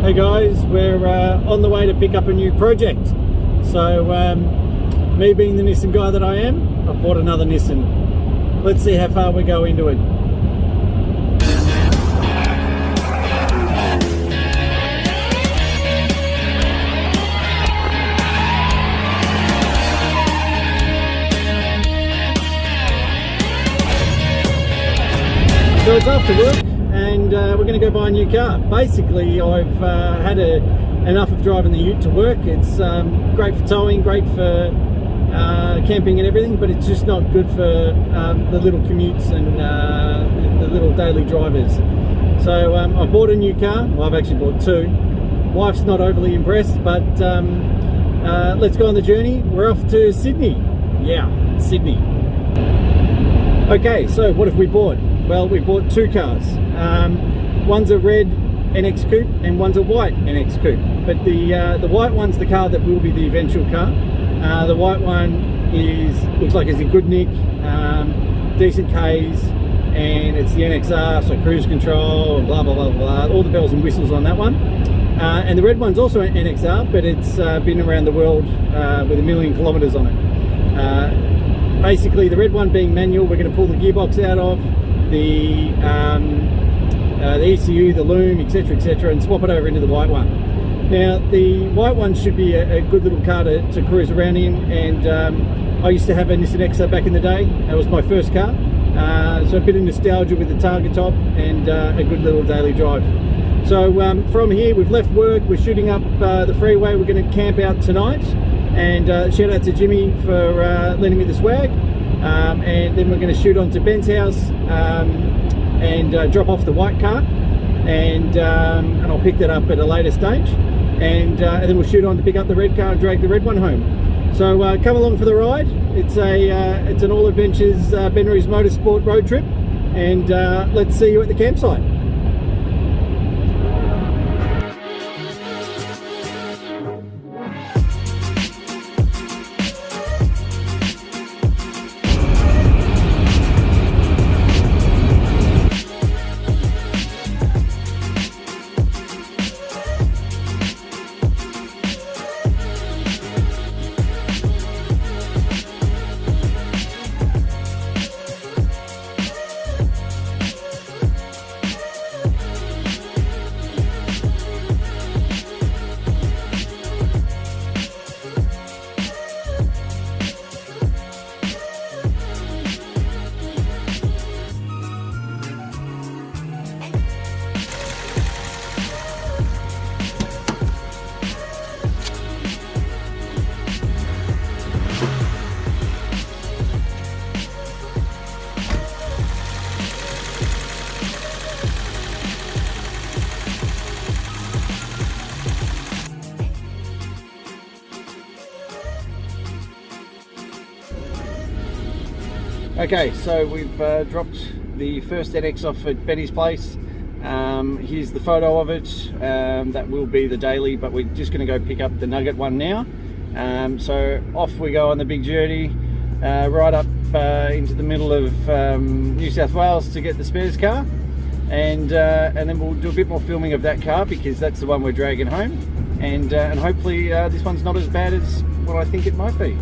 Hey guys, we're on the way to pick up a new project. So me being the Nissan guy that I am, I've bought another Nissan. Let's see how far we go into it. So it's after work and we're going to go buy a new car. Basically, I've had enough of driving the Ute to work. It's great for towing, great for camping and everything, but it's just not good for the little commutes and the little daily drivers. So I've bought a new car. Well, I've actually bought two. Wife's not overly impressed, but let's go on the journey. We're off to Sydney. Yeah, Sydney. Okay, so what have we bought? Well, we bought two cars. One's a red NX Coupe and one's a white NX Coupe. But the white one's the car that will be the eventual car. The white one looks like it's in good nick, decent Ks, and it's the NXR, so cruise control and blah blah blah blah, all the bells and whistles on that one. And the red one's also an NXR, but it's been around the world with 1,000,000 kilometers on it. Basically, the red one being manual, we're going to pull the gearbox out of, the ECU, the loom, etc., and swap it over into the white one. Now, the white one should be a good little car to cruise around in, and I used to have a Nissan Exa back in the day. That was my first car, so a bit of nostalgia with the target top and a good little daily drive. So from here, we've left work, we're shooting up the freeway, we're going to camp out tonight, and shout out to Jimmy for lending me the swag. And then we're going to shoot on to Ben's house and drop off the white car, and I'll pick that up at a later stage, and then we'll shoot on to pick up the red car and drag the red one home. So come along for the ride. It's an all adventures Ben Rees Motorsport road trip, and let's see you at the campsite. Okay, so we've dropped the first NX off at Benny's place. Here's the photo of it. That will be the daily, but we're just going to go pick up the Nugget one now. So off we go on the big journey, right up into the middle of New South Wales to get the spares car, and then we'll do a bit more filming of that car because that's the one we're dragging home, and hopefully this one's not as bad as what I think it might be.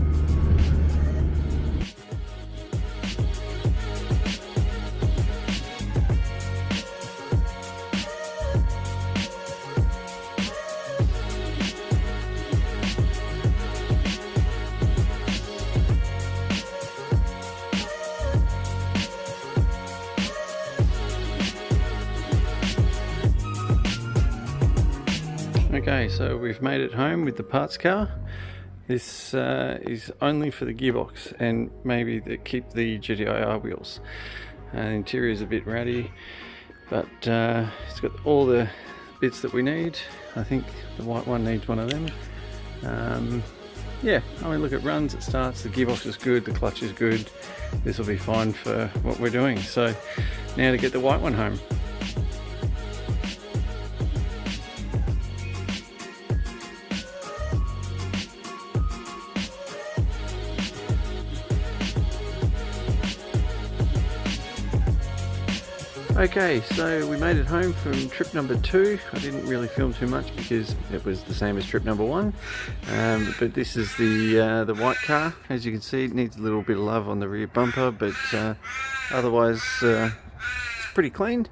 Okay, so we've made it home with the parts car. This is only for the gearbox and maybe to keep the GTIR wheels. The interior is a bit ratty, but it's got all the bits that we need. I think the white one needs one of them. Yeah, I mean, look, it runs, it starts, the gearbox is good, the clutch is good. This will be fine for what we're doing. So now to get the white one home. Okay, so we made it home from trip number 2. I didn't really film too much because it was the same as trip number 1. But this is the white car. As you can see, it needs a little bit of love on the rear bumper, but otherwise it's pretty clean.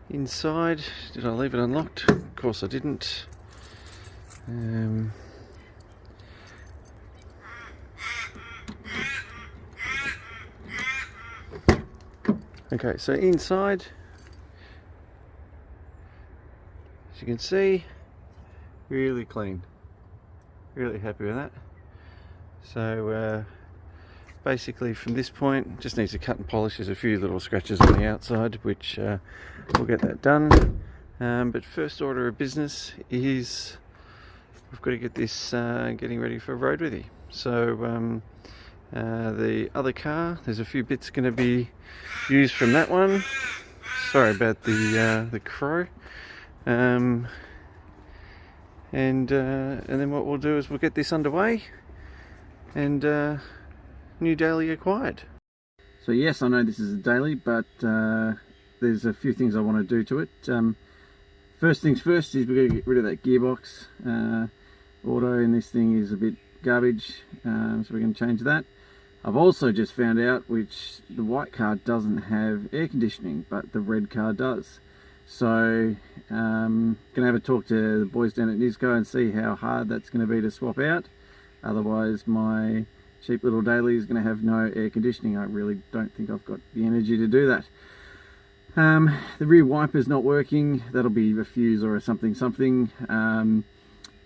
Inside, did I leave it unlocked? Of course I didn't. Okay, so inside, as you can see, really clean. Really happy with that. So basically from this point, just needs to cut and polish. There's a few little scratches on the outside, which we'll get that done. But first order of business is we've got to get this getting ready for roadworthy. So the other car, there's a few bits going to be used from that one. Sorry about the crow. And then what we'll do is we'll get this underway and new daily acquired. So yes, I know this is a daily, but there's a few things I want to do to it. First things first is we're going to get rid of that gearbox. Auto in this thing is a bit garbage, so we're going to change that. I've also just found out which the white car doesn't have air conditioning, but the red car does. So going to have a talk to the boys down at Nisco and see how hard that's going to be to swap out. Otherwise my cheap little daily is going to have no air conditioning. I really don't think I've got the energy to do that. The rear wiper's not working. That'll be a fuse or a something.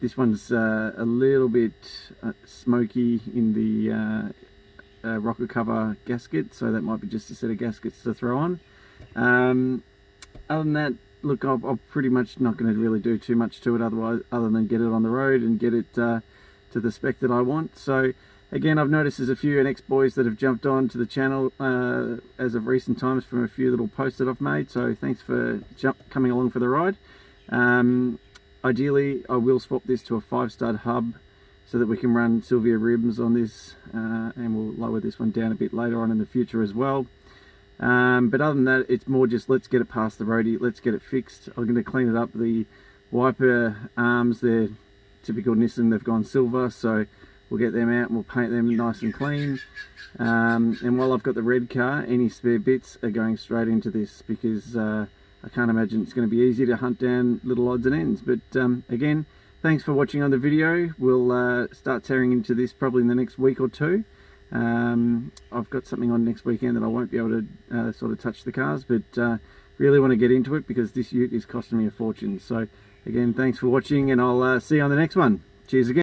This one's a little bit smoky in the rocker cover gasket, so that might be just a set of gaskets to throw on. Other than that, look, I'm pretty much not going to really do too much to it other than get it on the road and get it to the spec that I want. So again, I've noticed there's a few NX boys that have jumped on to the channel as of recent times from a few little posts that I've made, so thanks for coming along for the ride. Ideally I will swap this to a 5-stud hub so that we can run Sylvia rims on this, and we'll lower this one down a bit later on in the future as well. But other than that, it's more just let's get it past the roadie, let's get it fixed. I'm going to clean it up. The wiper arms, they're typical Nissan, they've gone silver, so we'll get them out and we'll paint them nice and clean. And while I've got the red car, any spare bits are going straight into this, because I can't imagine it's going to be easy to hunt down little odds and ends. But again, thanks for watching on the video. We'll start tearing into this probably in the next week or two. I've got something on next weekend that I won't be able to sort of touch the cars, but really want to get into it because this ute is costing me a fortune. So again, thanks for watching, and I'll see you on the next one. Cheers again.